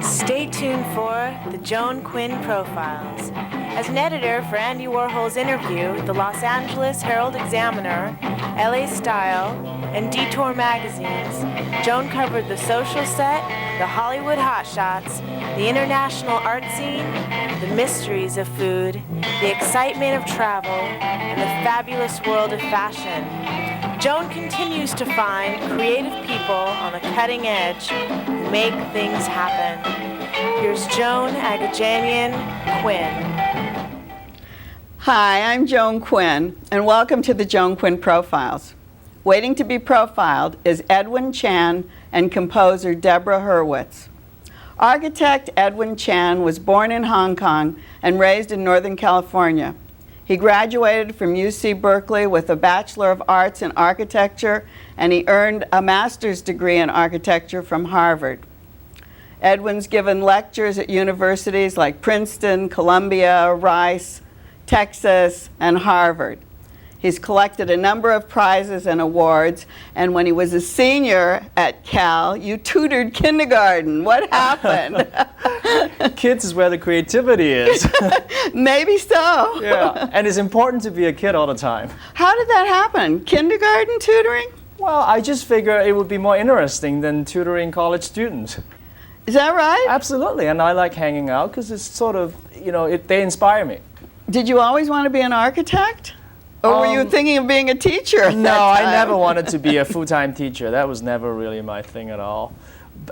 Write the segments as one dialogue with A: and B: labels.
A: Stay tuned for the Joan Quinn Profiles. As an editor for Andy Warhol's Interview, the Los Angeles Herald-Examiner, LA Style, and Detour magazines, Joan covered the social set, the Hollywood hotshots, the international art scene, the mysteries of food, the excitement of travel, and the fabulous world of fashion. Joan continues to find creative people on the cutting edge who make things happen. Here's Joan Quinn.
B: Hi, I'm Joan Quinn, and welcome to the Joan Quinn Profiles. Waiting to be profiled is Edwin Chan and composer Deborah Hurwitz. Architect Edwin Chan was born in Hong Kong and raised in Northern California. He graduated from UC Berkeley with a Bachelor of Arts in Architecture, and he earned a master's degree in architecture from Harvard. Edwin's given lectures at universities like Princeton, Columbia, Rice, Texas, and Harvard. He's collected a number of prizes and awards, and when he was a senior at Cal, you tutored kindergarten. What happened?
C: Kids is where the creativity is.
B: Maybe so.
C: Yeah, and it's important to be a kid all the time.
B: How did that happen? Kindergarten tutoring?
C: Well, I just figure it would be more interesting than tutoring college students.
B: Is that right?
C: Absolutely, and I like hanging out because it's sort of, they inspire me.
B: Did you always want to be an architect? Or were you thinking of being a teacher at that time?
C: I never wanted to be a full-time teacher. That was never really my thing at all.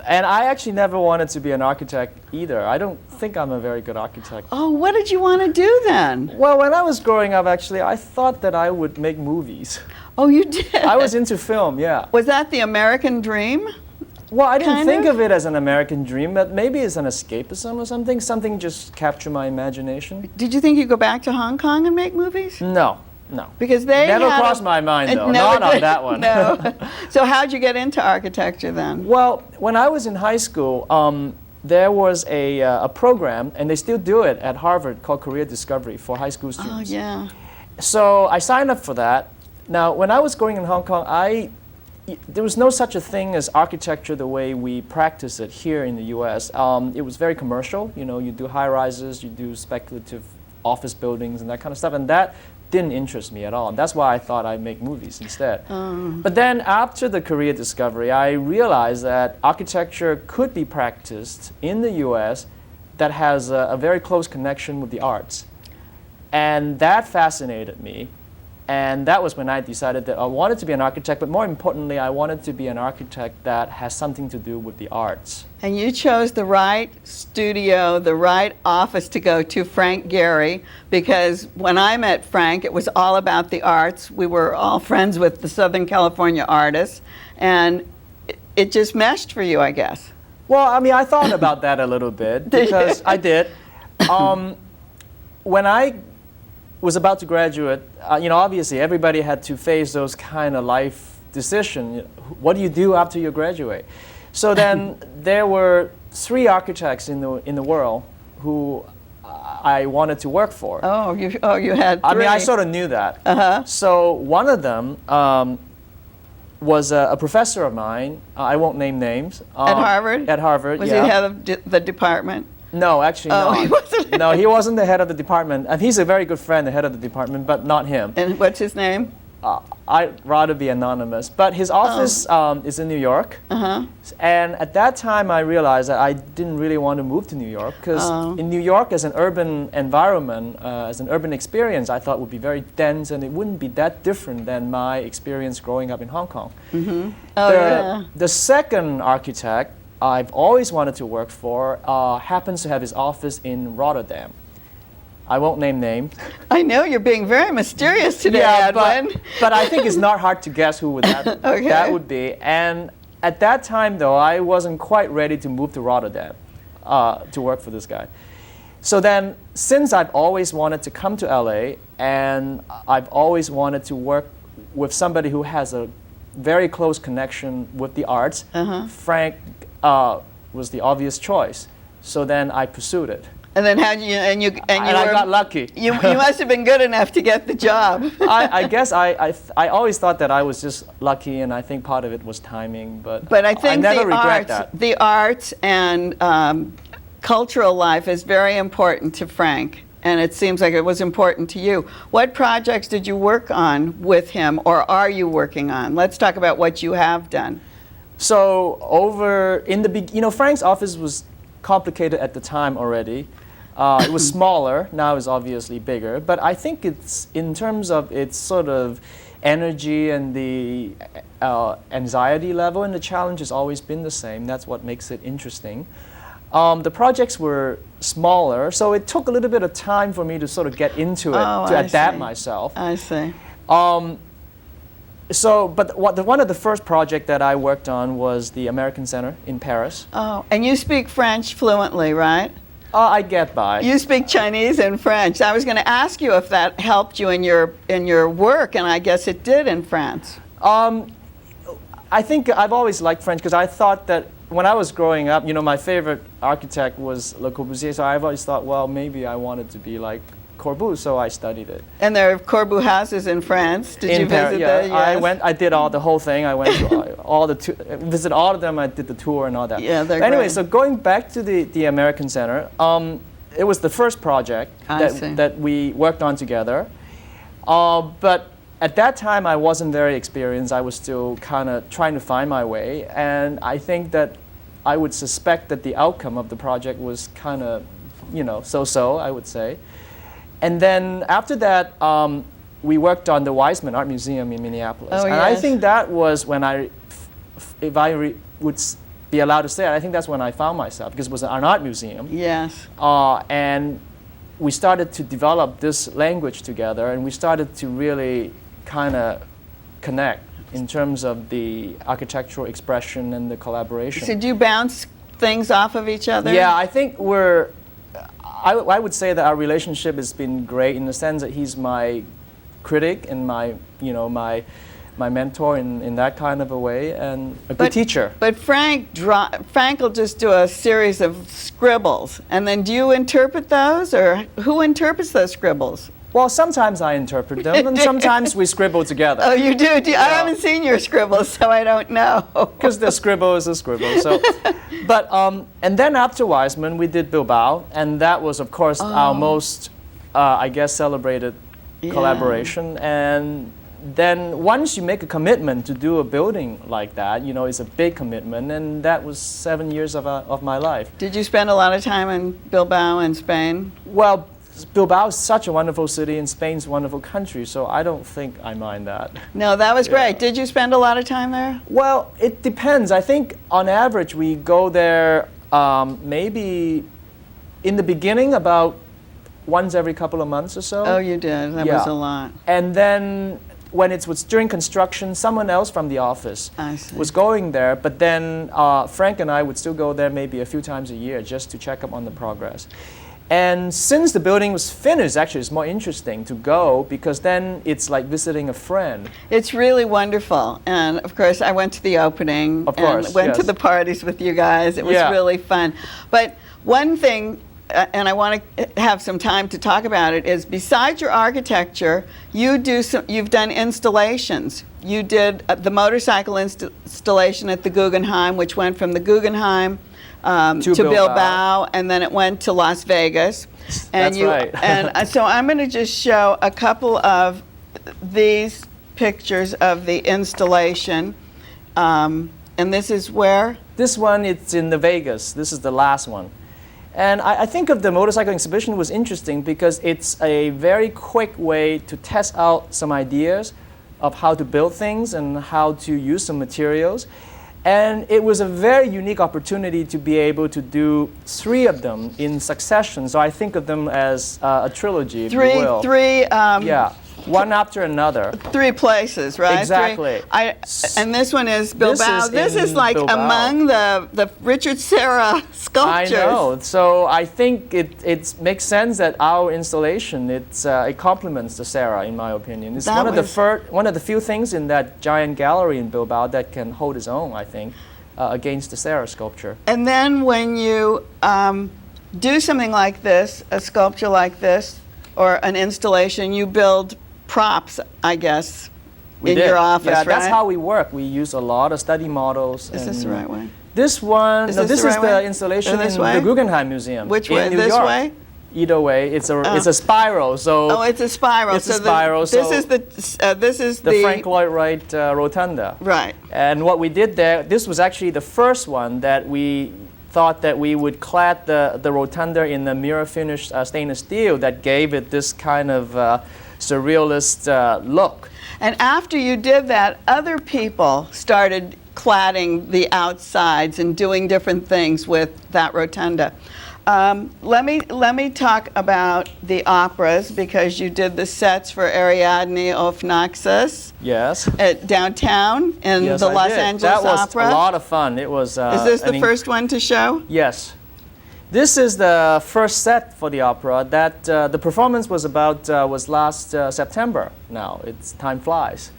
C: And I actually never wanted to be an architect either. I don't think I'm a very good architect.
B: Oh, what did you want to do then?
C: Well, when I was growing up, actually, I thought that I would make movies.
B: Oh, you did?
C: I was into film, yeah.
B: Was that the American dream?
C: Well, I didn't think of it as an American dream, but maybe as an escapism or something. Something just captured my imagination.
B: Did you think you'd go back to Hong Kong and make movies?
C: No.
B: Because they
C: never crossed my mind, though. Not on that one.
B: No. So how'd you get into architecture then?
C: Well, when I was in high school, there was a program, and they still do it at Harvard, called Career Discovery for high school students.
B: Oh, yeah.
C: So I signed up for that. Now, when I was going in Hong Kong, there was no such a thing as architecture the way we practice it here in the U.S. It was very commercial. You do high-rises, you do speculative office buildings and that kind of stuff, and that didn't interest me at all. And that's why I thought I'd make movies instead. But then after the Career Discovery, I realized that architecture could be practiced in the U.S. that has a very close connection with the arts. And that fascinated me. And that was when I decided that I wanted to be an architect, but more importantly, I wanted to be an architect that has something to do with the arts.
B: And you chose the right studio, the right office to go to, Frank Gehry, because when I met Frank, it was all about the arts. We were all friends with the Southern California artists, and it just meshed for you, I guess.
C: Well, I thought about that a little bit, because I did. When I was about to graduate, obviously everybody had to face those kind of life decisions. What do you do after you graduate? So then there were 3 architects in the world who I wanted to work for.
B: Oh, you had 3.
C: I sort of knew that. So one of them was a professor of mine. I won't name names.
B: At Harvard?
C: At Harvard,
B: Was he the head of the department?
C: No, actually not.
B: He wasn't.
C: No, he wasn't the head of the department. And he's a very good friend, the head of the department, but not him.
B: And what's his name?
C: I'd rather be anonymous. But his office is in New York. And at that time, I realized that I didn't really want to move to New York, because in New York, as an urban environment, as an urban experience, I thought would be very dense, and it wouldn't be that different than my experience growing up in Hong Kong. The second architect I've always wanted to work for happens to have his office in Rotterdam. I won't name names.
B: I know you're being very mysterious today, Edwin.
C: But I think it's not hard to guess who that would be. And at that time, though, I wasn't quite ready to move to Rotterdam to work for this guy. So then, since I've always wanted to come to LA, and I've always wanted to work with somebody who has a very close connection with the arts, Frank was the obvious choice. So then I pursued it.
B: And then how'd you, and
C: I got lucky.
B: You must have been good enough to get the job.
C: I guess I always thought that I was just lucky, and I think part of it was timing. But
B: I think
C: never regret that.
B: The arts and cultural life is very important to Frank, and it seems like it was important to you. What projects did you work on with him, or are you working on? Let's talk about what you have done.
C: So Frank's office was complicated at the time already. It was smaller, now it's obviously bigger, but I think it's, in terms of its sort of energy and the anxiety level and the challenge has always been the same. That's what makes it interesting. The projects were smaller, so it took a little bit of time for me to sort of get into it, to adapt myself.
B: I see.
C: But one of the first projects that I worked on was the American Center in Paris.
B: Oh, and you speak French fluently, right?
C: I get by.
B: You speak Chinese and French. I was going to ask you if that helped you in your work, and I guess it did in France.
C: I think I've always liked French because I thought that when I was growing up, my favorite architect was Le Corbusier, so I've always thought, well, maybe I wanted to be like Corbu, so I studied it.
B: And there are Corbu houses in France. Did you visit
C: them?
B: Yeah,
C: yes. I did the whole thing. I went to visit all of them. I did the tour and all that.
B: Yeah, they're
C: anyway,
B: great.
C: So going back to the American Center, it was the first project that we worked on together. But at that time, I wasn't very experienced. I was still kind of trying to find my way, and I think that I would suspect that the outcome of the project was kind of, so-so, I would say. And then after that, we worked on the Weizmann Art Museum in Minneapolis.
B: Oh,
C: and
B: yes.
C: I think that was when if I would be allowed to say it, I think that's when I found myself, because it was an art museum.
B: Yes.
C: And we started to develop this language together, and we started to really kind of connect in terms of the architectural expression and the collaboration.
B: So do you bounce things off of each other?
C: Yeah, I think I would say that our relationship has been great in the sense that he's my critic and my mentor in that kind of a way, and a good teacher.
B: But Frank will just do a series of scribbles, and then do you interpret those, or who interprets those scribbles?
C: Well, sometimes I interpret them, and sometimes we scribble together.
B: Oh, you do? I haven't seen your scribbles, so I don't know.
C: Because the scribble is a scribble. So, but and then after Weizmann, we did Bilbao, and that was, of course, our most, I guess, celebrated collaboration. And then once you make a commitment to do a building like that, it's a big commitment, and that was 7 years of my life.
B: Did you spend a lot of time in Bilbao in Spain?
C: Well, Bilbao is such a wonderful city, and Spain's a wonderful country, so I don't think I mind that.
B: No, that was great. Did you spend a lot of time there?
C: Well, it depends. I think on average we go there maybe in the beginning about once every couple of months or so.
B: Oh, you did. That was a lot.
C: And then when it was during construction, someone else from the office was going there, but then Frank and I would still go there maybe a few times a year just to check up on the progress. And since the building was finished, actually, it's more interesting to go, because then it's like visiting a friend.
B: It's really wonderful. And of course, I went to the opening.
C: Of course,
B: and went to the parties with you guys. It was really fun. But one thing, and I want to have some time to talk about it, is besides your architecture, you've done installations. You did the motorcycle installation at the Guggenheim, which went from the Guggenheim to Bilbao, and then it went to Las Vegas. And
C: That's right.
B: And so I'm going to just show a couple of these pictures of the installation. And this is where?
C: This one, it's in the Vegas. This is the last one. And I think of the motorcycle exhibition was interesting because it's a very quick way to test out some ideas of how to build things and how to use some materials. And it was a very unique opportunity to be able to do 3 of them in succession. So I think of them as a trilogy, if you will. One after another.
B: 3 places, right?
C: Exactly.
B: And this one is Bilbao. This is like
C: Bilbao.
B: Among the Richard Serra sculptures.
C: I know. So I think it makes sense that our installation, it complements the Serra, in my opinion. It's one of the few things in that giant gallery in Bilbao that can hold its own, I think, against the Serra sculpture.
B: And then when you do something like this, a sculpture like this, or an installation, you build props, I guess, in your office,
C: yeah,
B: right?
C: that's how we work. We use a lot of study models.
B: Is this the right way?
C: This one,
B: Is
C: no,
B: this
C: this
B: the
C: is
B: right
C: the
B: way?
C: installation
B: This
C: in
B: way?
C: the Guggenheim Museum.
B: Which
C: in
B: way?
C: New
B: This
C: York.
B: way?
C: Either way, it's a spiral. So
B: Oh, it's a spiral.
C: It's a
B: So
C: spiral,
B: this
C: so
B: is
C: the Frank Lloyd Wright Rotunda.
B: Right.
C: And what we did there, this was actually the first one that we thought that we would clad the rotunda in the mirror finished stainless steel that gave it this kind of surrealist look.
B: And after you did that, other people started cladding the outsides and doing different things with that rotunda. Let me talk about the operas, because you did the sets for Ariadne of Naxos
C: Yes.
B: at downtown in
C: Yes,
B: the
C: I
B: Los
C: did.
B: Angeles
C: That was
B: Opera.
C: a lot of fun. It was.
B: Is this the first one to show?
C: Yes. This is the first set for the opera. That the performance was was last September. Now time flies.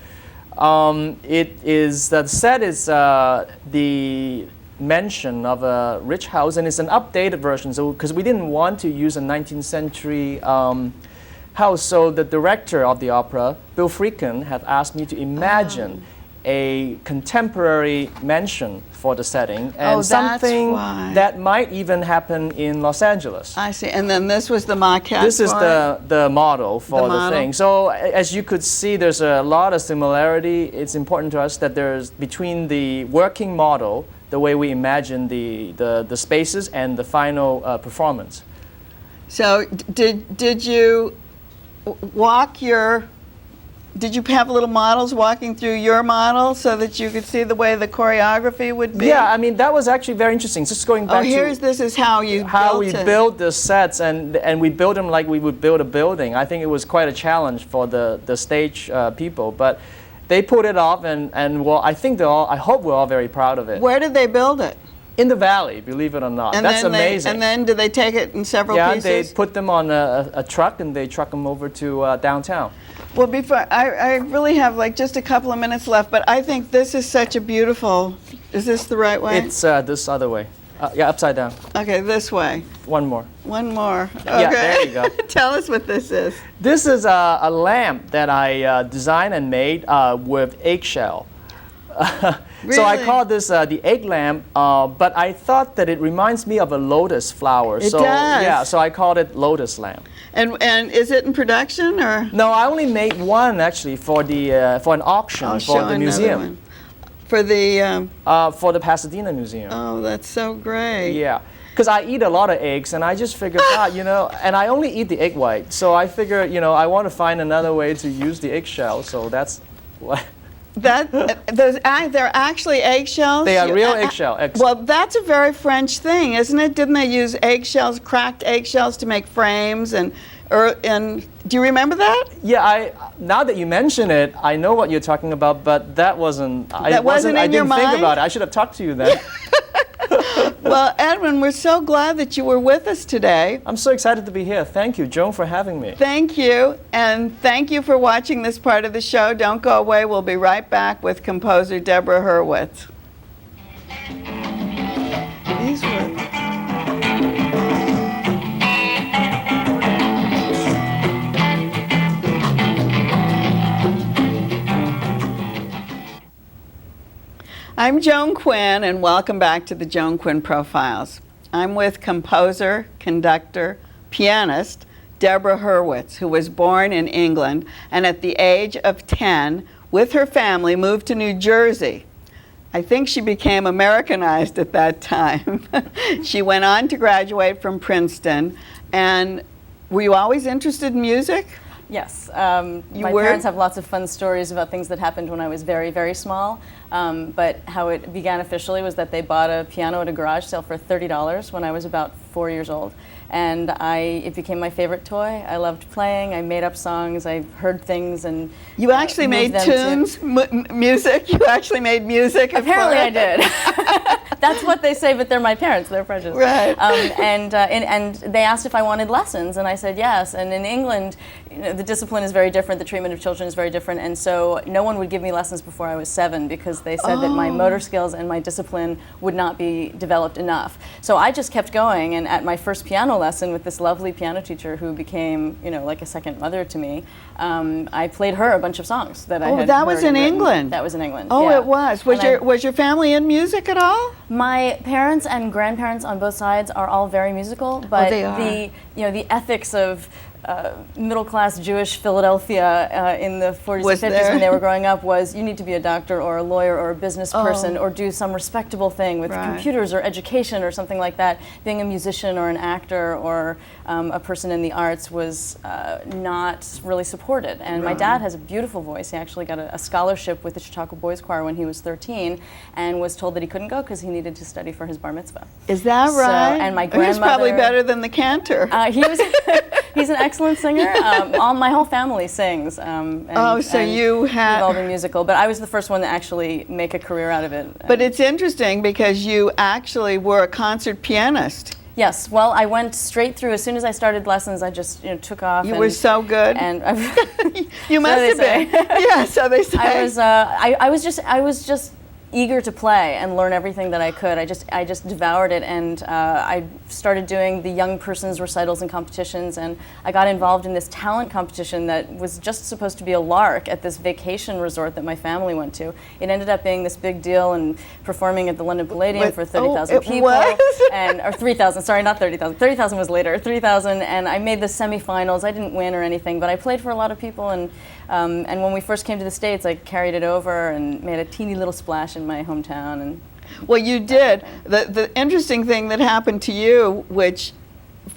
C: The set is the mention of a rich house, and it's an updated version. So because we didn't want to use a 19th century house, so the director of the opera, Bill Friedkin, had asked me to imagine a contemporary mansion for the setting, and
B: that's
C: something
B: why.
C: that might even happen in Los Angeles.
B: I see. And then this was the maquette.
C: This is
B: for it?
C: the model for the
B: model.
C: thing. So as you could see, there's a lot of similarity. It's important to us that there's between the working model, the way we imagine the spaces, and the final performance.
B: So did you walk your? Did you have little models walking through your model so that you could see the way the choreography would be?
C: Yeah, I mean that was actually very interesting. Just going back to
B: this is how you
C: build the sets, and we build them like we would build a building. I think it was quite a challenge for the stage people, but they put it off, and well, I hope we're all very proud of it.
B: Where did they build it?
C: In the valley, believe it or not.
B: And
C: That's
B: then
C: amazing.
B: And then did they take it in several pieces?
C: Yeah, they put them on a truck and they truck them over to downtown.
B: Well, before I really have like just a couple of minutes left, but I think this is such a beautiful. Is this the right way?
C: It's this other way. Yeah, upside down.
B: Okay, this way.
C: One more.
B: One more. Okay.
C: Yeah, there you go.
B: Tell us what this is.
C: This is a lamp that I designed and made with eggshell.
B: Really?
C: So I call this the egg lamp, but I thought that it reminds me of a lotus flower.
B: It
C: so,
B: does.
C: Yeah, so I called it lotus lamp.
B: And is it in production or?
C: No, I only made one actually for an auction
B: I'll
C: for
B: show
C: the
B: another
C: museum.
B: one. For the.
C: For the Pasadena Museum.
B: Oh, that's so great.
C: Yeah, because I eat a lot of eggs, and I just figured out, and I only eat the egg white. So I figured, I want to find another way to use the eggshell. So that's what.
B: They're actually eggshells?
C: They are real eggshell.
B: Well, that's a very French thing, isn't it? Didn't they use eggshells, cracked eggshells to make frames? And do you remember that?
C: Yeah, now that you mention it, I know what you're talking about, but that wasn't. I didn't think about it. I should have talked to you then.
B: Well, Edwin, we're so glad that you were with us today.
C: I'm so excited to be here. Thank you, Joan, for having me.
B: Thank you, and thank you for watching this part of the show. Don't go away. We'll be right back with composer Deborah Hurwitz. These were... I'm Joan Quinn, and welcome back to the Joan Quinn Profiles. I'm with composer, conductor, pianist Deborah Hurwitz, who was born in England and at the age of 10, with her family, moved to New Jersey. I think she became Americanized at that time. She went on to graduate from Princeton. And were you always interested in music?
D: Yes. My parents have lots of fun stories about things that happened when I was very, very small. But how it began officially was that they bought a piano at a garage sale for $30 when I was about 4 years old. And it became my favorite toy. I loved playing. I made up songs. I heard things and
B: you actually made tunes, music. You actually made music.
D: Apparently, I did. That's what they say, but they're my parents. They're prejudiced.
B: Right.
D: And they asked if I wanted lessons, and I said yes. And in England, the discipline is very different. The treatment of children is very different. And so no one would give me lessons before I was 7 because they said that my motor skills and my discipline would not be developed enough. So I just kept going. And at my first piano lesson with this lovely piano teacher who became, like a second mother to me, I played her a bunch of songs that I had
B: that was
D: heard
B: in
D: and written.
B: England.
D: That was in England.
B: Oh,
D: yeah.
B: it was. Was your family in music at all?
D: My parents and grandparents on both sides are all very musical, but
B: they are.
D: the ethics of middle-class Jewish Philadelphia in the 40s and 50s when they were growing up was you need to be a doctor or a lawyer or a business person or do some respectable thing with computers or education or something like that. Being a musician or an actor or a person in the arts was not really supported. And my dad has a beautiful voice. He actually got a scholarship with the Chautauqua Boys Choir when he was 13 and was told that he couldn't go because he needed to study for his bar mitzvah.
B: Is that right?
D: And my grandmother...
B: He's probably better than the cantor.
D: He's an excellent singer. My whole family sings.
B: You had
D: involved in musical, but I was the first one to actually make a career out of it.
B: But it's interesting because you actually were a concert pianist.
D: Yes. Well, I went straight through. As soon as I started lessons, I just took off.
B: You were so good.
D: And
B: you must have been. Yeah. So they say.
D: I was just eager to play and learn everything that I could. I just devoured it, and I started doing the young person's recitals and competitions, and I got involved in this talent competition that was just supposed to be a lark at this vacation resort that my family went to. It ended up being this big deal and performing at the London Palladium for 30,000 people. Or 3,000, sorry, not 30,000. 30,000 was later, 3,000, and I made the semifinals. I didn't win or anything, but I played for a lot of people, and when we first came to the States, I carried it over and made a teeny little splash in my hometown. And
B: well, you did. The interesting thing that happened to you, which,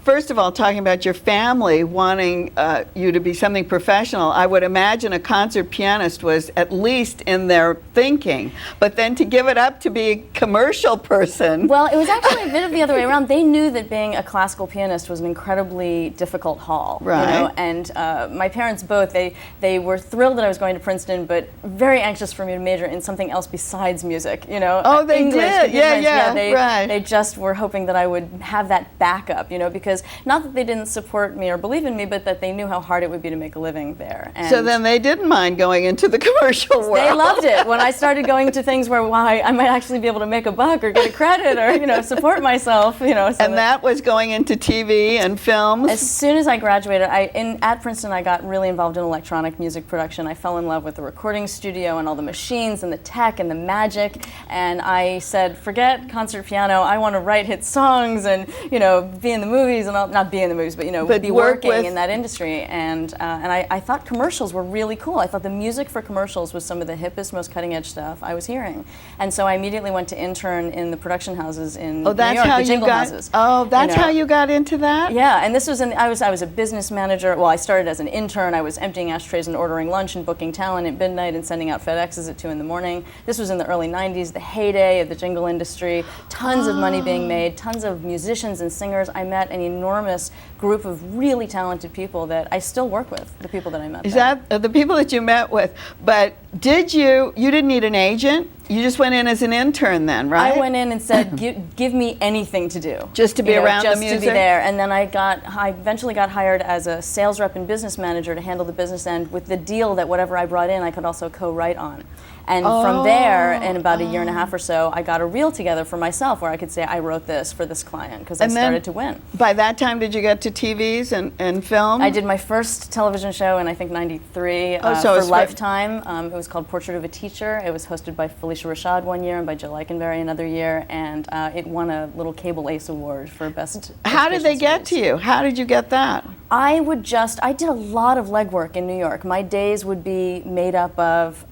B: first of all, talking about your family wanting you to be something professional, I would imagine a concert pianist was at least in their thinking. But then to give it up to be a commercial person.
D: Well, it was actually a bit of the other way around. They knew that being a classical pianist was an incredibly difficult haul.
B: Right.
D: And my parents both, they were thrilled that I was going to Princeton, but very anxious for me to major in something else besides music.
B: Oh, they
D: English,
B: did. Yeah,
D: They just were hoping that I would have that backup, because not that they didn't support me or believe in me, but that they knew how hard it would be to make a living there. And
B: so then they didn't mind going into the commercial world.
D: They loved it. When I started going to things where I might actually be able to make a buck or get a credit or support myself. So
B: and that was going into TV and films?
D: As soon as I graduated, at Princeton I got really involved in electronic music production. I fell in love with the recording studio and all the machines and the tech and the magic, and I said, forget concert piano, I want to write hit songs and be in the movies and not be in the movies, but be working in that industry. And I thought commercials were really cool. I thought the music for commercials was some of the hippest, most cutting edge stuff I was hearing. And so I immediately went to intern in the production houses in New York, the jingle houses.
B: Oh, that's how you got into that?
D: Yeah, and this was I was a business manager. Well, I started as an intern. I was emptying ashtrays and ordering lunch and booking talent at midnight and sending out FedExes at 2 in the morning. This was in the early 90s, the heyday of the jingle industry. Tons of money being made, tons of musicians and singers. I met an enormous group of really talented people that I still work with, the people that I met.
B: Is that the people that you met with? But you didn't need an agent? You just went in as an intern then, right?
D: I went in and said, give me anything to do.
B: Just to be around the music?
D: Just to be there. And then I eventually got hired as a sales rep and business manager to handle the business end with the deal that whatever I brought in, I could also co-write on. And from there, in about a year and a half or so, I got a reel together for myself where I could say, I wrote this for this client, because I started to win.
B: By that time, did you get to TVs and film?
D: I did my first television show in, I think, '93
B: so
D: for Lifetime. It was called Portrait of a Teacher. It was hosted by Felicia Rashad one year and by Jill Eikenberry another year, and it won a little Cable Ace Award for Best
B: How did they get to you? How did you get that?
D: I did a lot of legwork in New York. My days would be made up of,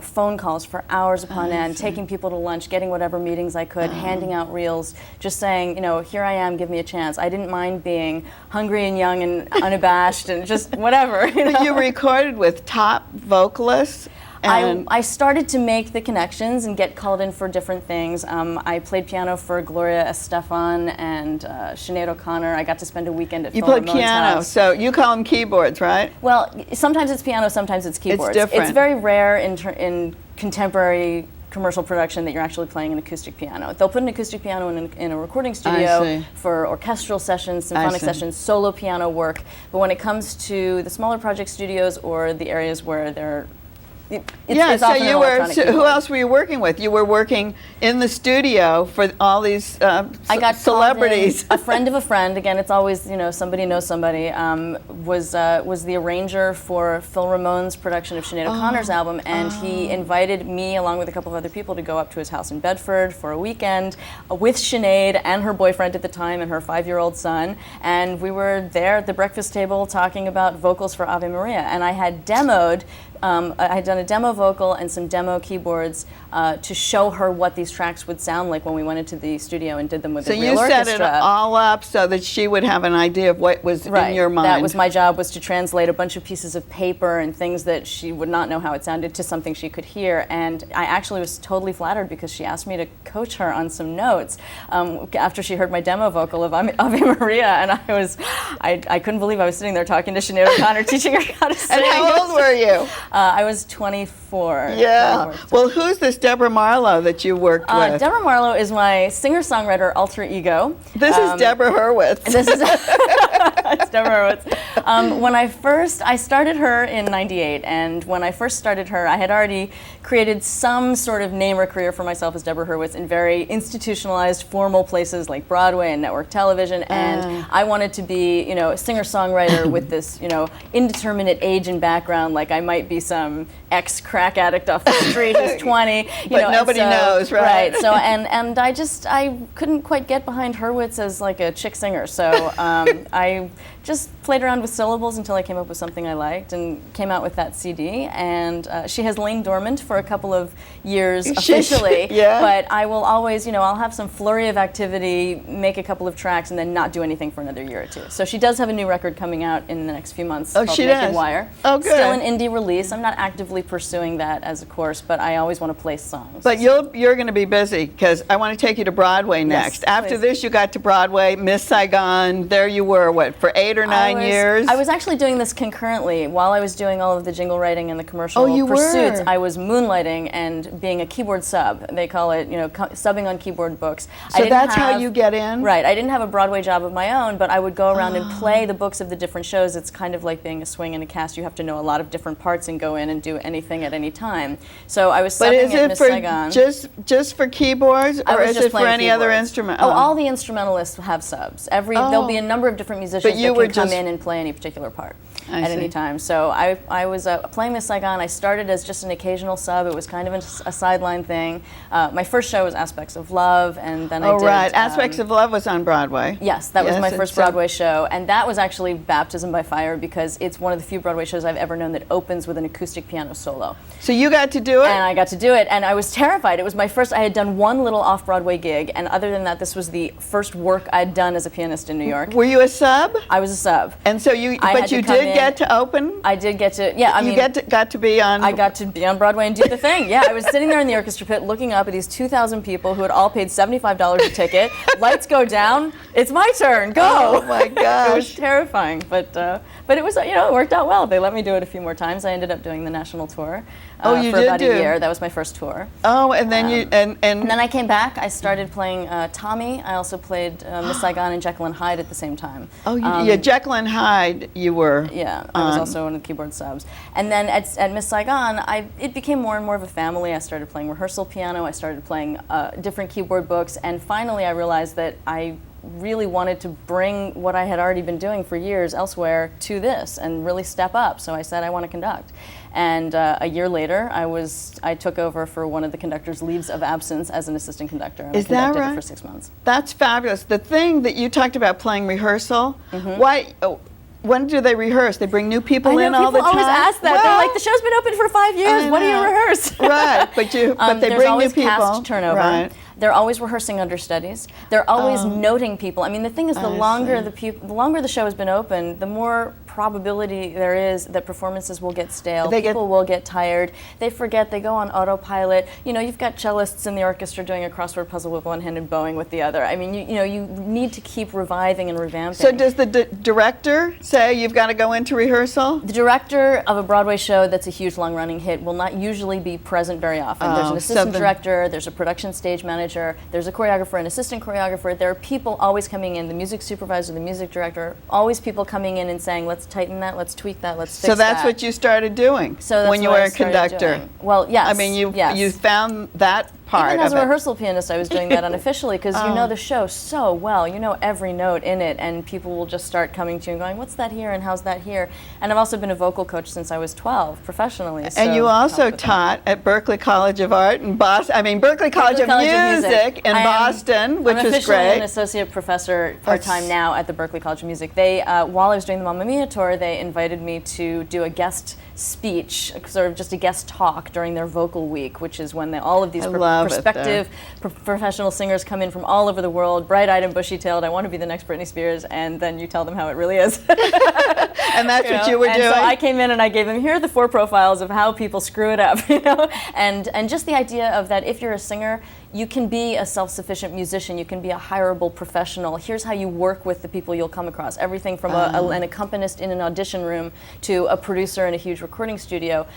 D: phone calls for hours upon end, taking people to lunch, getting whatever meetings I could, handing out reels, just saying, here I am, give me a chance. I didn't mind being hungry and young and unabashed and just whatever.
B: You recorded with top vocalists?
D: I started to make the connections and get called in for different things. I played piano for Gloria Estefan and Sinead O'Connor. I got to spend a weekend at Phil Ramone's
B: You played piano,
D: house.
B: so you call them keyboards, right?
D: Well, sometimes it's piano, sometimes it's keyboards.
B: It's different.
D: It's very rare in contemporary commercial production that you're actually playing an acoustic piano. They'll put an acoustic piano in a recording studio for orchestral sessions, symphonic sessions, solo piano work. But when it comes to the smaller project studios or the areas where they're
B: so you were. So who else were you working with? You were working in the studio for all these
D: I got
B: celebrities.
D: A friend of a friend. Again, it's always somebody knows somebody. Was the arranger for Phil Ramone's production of Sinead O'Connor's album, and he invited me along with a couple of other people to go up to his house in Bedford for a weekend with Sinead and her boyfriend at the time and her 5-year-old son, and we were there at the breakfast table talking about vocals for Ave Maria, and I had demoed. I had done a demo vocal and some demo keyboards to show her what these tracks would sound like when we went into the studio and did them with a real orchestra.
B: So you set it all up so that she would have an idea of what was in your mind.
D: That was my job, was to translate a bunch of pieces of paper and things that she would not know how it sounded to something she could hear. And I actually was totally flattered because she asked me to coach her on some notes after she heard my demo vocal of Ave Maria, and I couldn't believe I was sitting there talking to Sinead O'Connor, teaching her how to sing.
B: And how old were you?
D: I was 24.
B: Yeah.
D: 24.
B: Well, who's this Deborah Marlowe that you worked with?
D: Deborah Marlowe is my singer-songwriter alter ego.
B: This is Deborah Hurwitz.
D: This is it's Deborah Hurwitz. I started her in '98, and when I first started her, I had already created some sort of name or career for myself as Deborah Hurwitz in very institutionalized, formal places like Broadway and network television, and I wanted to be, a singer-songwriter with this, indeterminate age and background, like I might be some ex-crack addict off the street who's 20.
B: But nobody knows, right?
D: Right. So and I couldn't quite get behind Hurwitz as like a chick singer. So I just played around with syllables until I came up with something I liked and came out with that CD. And she has lain dormant for a couple of years officially. But I will always, I'll have some flurry of activity, make a couple of tracks, and then not do anything for another year or two. So she does have a new record coming out in the next few months called Naked Wire.
B: Oh, good.
D: Still an indie release. I'm not actively pursuing that as a course, but I always want to play songs.
B: But you're going to be busy because I want to take you to Broadway next.
D: Yes,
B: After
D: please.
B: this, you got to Broadway, Miss Saigon. There you were, for 8 or 9 years?
D: I was actually doing this concurrently. While I was doing all of the jingle writing and the commercial pursuits, I was moonlighting and being a keyboard sub. They call it, subbing on keyboard books.
B: So that's how you get in?
D: Right. I didn't have a Broadway job of my own, but I would go around and play the books of the different shows. It's kind of like being a swing in a cast. You have to know a lot of different parts and go in and do anything at any time. So I was subbing at Miss Saigon.
B: Just for keyboards, or is it for any other instrument?
D: Oh, all the instrumentalists have subs. There'll be a number of different musicians that can come in and play any particular part at any time. So I was playing Miss Saigon. I started as just an occasional sub. It was kind of a sideline thing. My first show was Aspects of Love, and then I did...
B: Aspects of Love was on Broadway.
D: Yes, that was my first Broadway show, and that was actually baptism by fire because it's one of the few Broadway shows I've ever known that opens with an acoustic piano solo.
B: So you got to do it?
D: And I got to do it, and I was terrified. It was my first... I had done one little off-Broadway gig, and other than that, this was the first work I'd done as a pianist in New York.
B: Were you a sub?
D: I was a sub.
B: And so you did get to open?
D: I did get to, yeah.
B: You got to be on...
D: I got to be on Broadway and do the thing. Yeah, I was sitting there in the orchestra pit looking up at these 2,000 people who had all paid $75 a ticket. Lights go down. It's my turn. Go.
B: Oh my gosh.
D: It was terrifying, but it was, it worked out well. They let me do it a few more times. I ended up doing the national tour. For about a year. That was my first tour.
B: Oh, and then and
D: then I came back. I started playing Tommy. I also played Miss Saigon and Jekyll and Hyde at the same time.
B: Oh, yeah, Jekyll and Hyde. You were.
D: Yeah, I was also one of the keyboard subs. And then at Miss Saigon, it became more and more of a family. I started playing rehearsal piano. I started playing different keyboard books, and finally I realized that I really wanted to bring what I had already been doing for years elsewhere to this and really step up. So I said I want to conduct. And a year later, I took over for one of the conductor's leaves of absence as an assistant conductor. And
B: Is that right?
D: it for 6 months.
B: That's fabulous. The thing that you talked about playing rehearsal, why? When do they rehearse? They bring new people in all the time?
D: People always ask that.
B: Well,
D: they're like, the show's been open for 5 years. What do you rehearse?
B: Right, but they bring new people.
D: There's always cast turnover.
B: Right.
D: They're always rehearsing understudies. They're always noting people. I mean, the thing is, the longer the show has been open, the more probability there is that performances will get stale, people will get tired, they forget, they go on autopilot. You know, you've got cellists in the orchestra doing a crossword puzzle with one hand and bowing with the other. I mean, you know, you need to keep reviving and revamping.
B: So does the director say you've got to go into rehearsal?
D: The director of a Broadway show that's a huge long-running hit will not usually be present very often. There's an assistant director, there's a production stage manager, there's a choreographer, an assistant choreographer. There are people always coming in, the music supervisor, the music director, always people coming in and saying, let's tighten that, let's tweak that, let's fix that.
B: So that's what you started doing when you were a conductor?
D: Well, yes.
B: I mean, you found that part
D: Even as
B: of
D: a
B: it.
D: rehearsal pianist, I was doing that unofficially because you know the show so well. You know every note in it, and people will just start coming to you and going, what's that here and how's that here? And I've also been a vocal coach since I was 12, professionally.
B: And you also taught at Berklee College of Art in Boston, Berklee College of Music in Boston, which was great.
D: I'm officially an associate professor part-time now at the Berklee College of Music. They, while I was doing the Mamma Mia tour, they invited me to do a guest speech, sort of just a guest talk during their vocal week, which is when all of these prospective professional singers come in from all over the world, bright-eyed and bushy-tailed. I want to be the next Britney Spears, and then you tell them how it really is.
B: And that's what you were doing?
D: So I came in and I gave them, here are the 4 profiles of how people screw it up, you know? And just the idea of that if you're a singer, you can be a self-sufficient musician, you can be a hireable professional. Here's how you work with the people you'll come across. Everything from an accompanist in an audition room to a producer in a huge recording studio.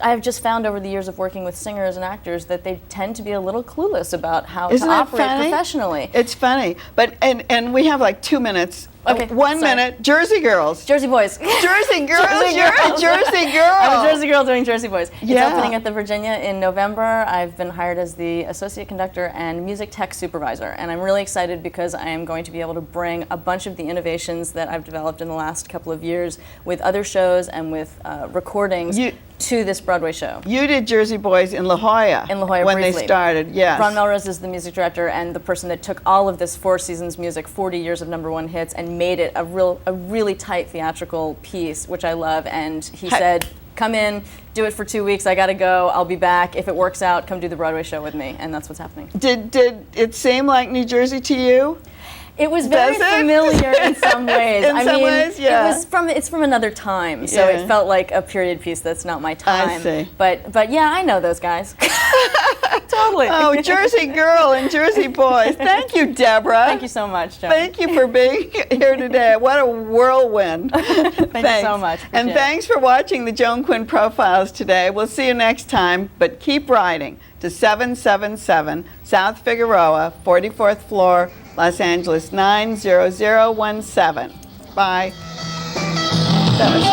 D: I've just found over the years of working with singers and actors that they tend to be a little clueless about how to operate professionally.
B: It's funny, but and we have like 2 minutes.
D: Okay,
B: 1 minute. Jersey Girls.
D: Jersey Boys.
B: Jersey Girls. You're a Jersey girl.
D: I'm a Jersey girl doing Jersey Boys.
B: Yeah.
D: It's opening at the Virginia in November. I've been hired as the associate conductor and music tech supervisor, and I'm really excited because I am going to be able to bring a bunch of the innovations that I've developed in the last couple of years with other shows and with recordings to this Broadway show.
B: You did Jersey Boys in La Jolla.
D: In La Jolla
B: when
D: briefly.
B: They started. Yes.
D: Ron Melrose is the music director and the person that took all of this 4 seasons music, 40 years of #1 hits, and made it a really tight theatrical piece, which I love. And he said, come in, do it for 2 weeks, I gotta go, I'll be back. If it works out, come do the Broadway show with me. And that's what's happening.
B: Did it seem like New Jersey to you?
D: It was very familiar in some ways.
B: In some ways, yeah.
D: It's from another time, so it felt like a period piece that's not my time.
B: I see.
D: But yeah, I know those guys. Totally.
B: Oh, Jersey Girl and Jersey Boys. Thank you, Deborah.
D: Thank you so much, Joan.
B: Thank you for being here today. What a whirlwind.
D: Thank you so much.
B: And thanks for watching the Joan Quinn Profiles today. We'll see you next time, but keep writing to 777 South Figueroa, 44th floor, Los Angeles 90017. Bye. That was